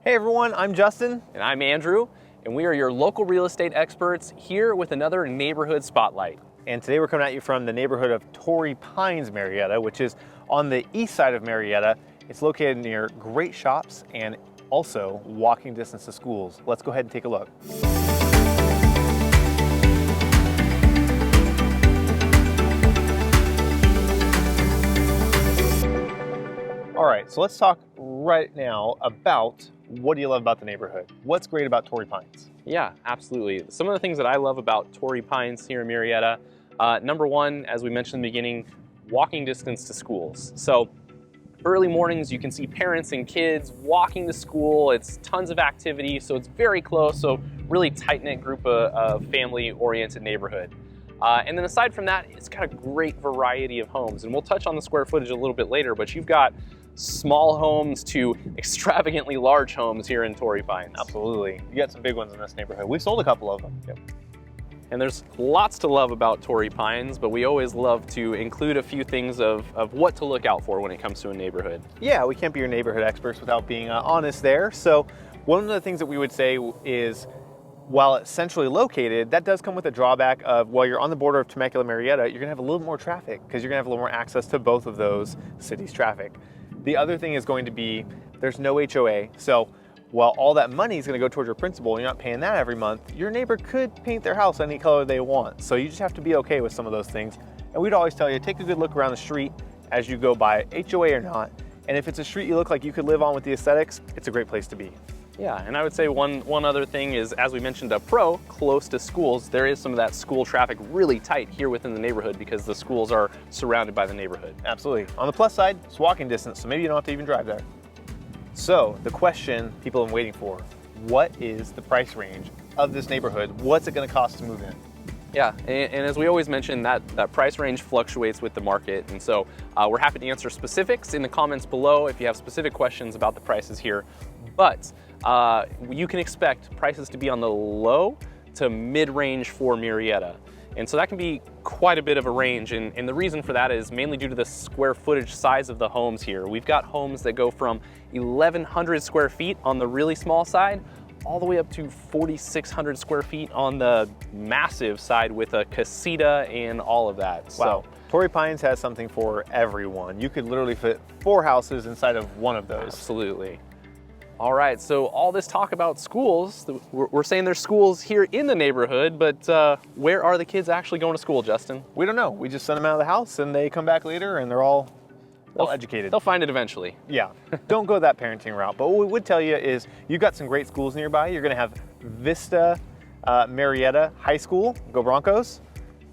Hey everyone, I'm Justin. And I'm Andrew, and we are your local real estate experts here with another neighborhood spotlight. And today we're coming at you from the neighborhood of Torrey Pines, Murrieta, which is on the east side of Murrieta. It's located near great shops and also walking distance to schools. Let's go ahead and take a look. All right, so let's talk right now about what do you love about the neighborhood? What's great about Torrey Pines? Yeah, absolutely. Some of the things that I love about Torrey Pines here in Murrieta, number one, as we mentioned in the beginning, walking distance to schools. So early mornings, you can see parents and kids walking to school. It's tons of activity, so it's very close. So really tight-knit group of family-oriented neighborhood. And then aside from that, it's got a great variety of homes. And we'll touch on the square footage a little bit later, but you've got small homes to extravagantly large homes here in Torrey Pines. Absolutely. You got some big ones in this neighborhood. We've sold a couple of them. Yep. And there's lots to love about Torrey Pines, but we always love to include a few things of what to look out for when it comes to a neighborhood. Yeah, we can't be your neighborhood experts without being honest there. So one of the things that we would say is, while it's centrally located, that does come with a drawback of, while you're on the border of Temecula Murrieta, you're gonna have a little more traffic because you're gonna have a little more access to both of those cities' traffic. The other thing is going to be, there's no HOA. So while all that money is gonna go towards your principal and you're not paying that every month, your neighbor could paint their house any color they want. So you just have to be okay with some of those things. And we'd always tell you, take a good look around the street as you go by, HOA or not. And if it's a street you look like you could live on with the aesthetics, it's a great place to be. Yeah, and I would say one other thing is, as we mentioned up pro, close to schools, there is some of that school traffic really tight here within the neighborhood because the schools are surrounded by the neighborhood. Absolutely. On the plus side, it's walking distance, so maybe you don't have to even drive there. So the question people have been waiting for, what is the price range of this neighborhood? What's it gonna cost to move in? Yeah, and as we always mention, that price range fluctuates with the market. And so we're happy to answer specifics in the comments below if you have specific questions about the prices here. But you can expect prices to be on the low to mid-range for Murrieta. And so that can be quite a bit of a range. And the reason for that is mainly due to the square footage size of the homes here. We've got homes that go from 1,100 square feet on the really small side all the way up to 4,600 square feet on the massive side with a casita and all of that. Wow. So Torrey Pines has something for everyone. You could literally fit 4 houses inside of one of those. Absolutely. All right, so all this talk about schools, we're saying there's schools here in the neighborhood, but where are the kids actually going to school, Justin? We don't know. We just send them out of the house and they come back later and they're all well educated. They'll find it eventually. Yeah, don't go that parenting route. But what we would tell you is you've got some great schools nearby. You're gonna have Vista Murrieta High School, go Broncos.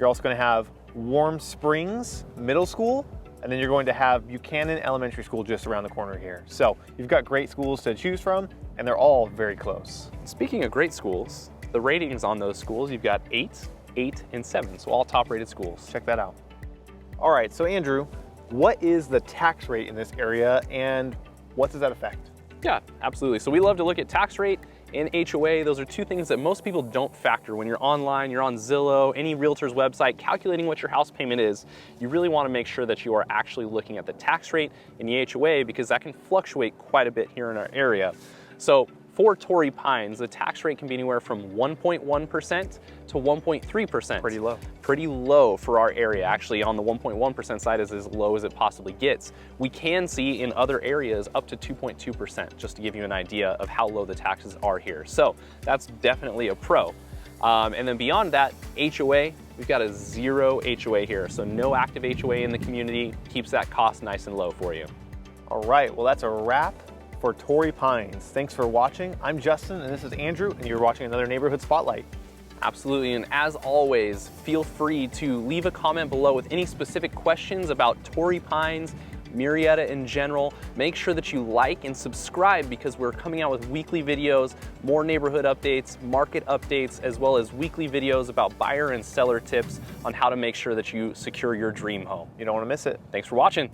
You're also gonna have Warm Springs Middle School, and then you're going to have Buchanan Elementary School just around the corner here. So you've got great schools to choose from, and they're all very close. Speaking of great schools, the ratings on those schools, you've got 8, 8, and 7, so all top-rated schools. Check that out. All right, so Andrew, what is the tax rate in this area, and what does that affect? Yeah, absolutely. So we love to look at tax rate and HOA. Those are two things that most people don't factor when you're online, you're on Zillow, any realtor's website, calculating what your house payment is. You really want to make sure that you are actually looking at the tax rate and the HOA because that can fluctuate quite a bit here in our area. So for Torrey Pines, the tax rate can be anywhere from 1.1% to 1.3%. Pretty low. Pretty low for our area. Actually, on the 1.1% side is as low as it possibly gets. We can see in other areas up to 2.2%, just to give you an idea of how low the taxes are here. So that's definitely a pro. And then beyond that, HOA, we've got a 0 HOA here. So no active HOA in the community, keeps that cost nice and low for you. All right, well that's a wrap for Torrey Pines. Thanks for watching. I'm Justin and this is Andrew, and you're watching another Neighborhood Spotlight. Absolutely, and as always, feel free to leave a comment below with any specific questions about Torrey Pines, Murrieta in general. Make sure that you like and subscribe because we're coming out with weekly videos, more neighborhood updates, market updates, as well as weekly videos about buyer and seller tips on how to make sure that you secure your dream home. You don't want to miss it. Thanks for watching.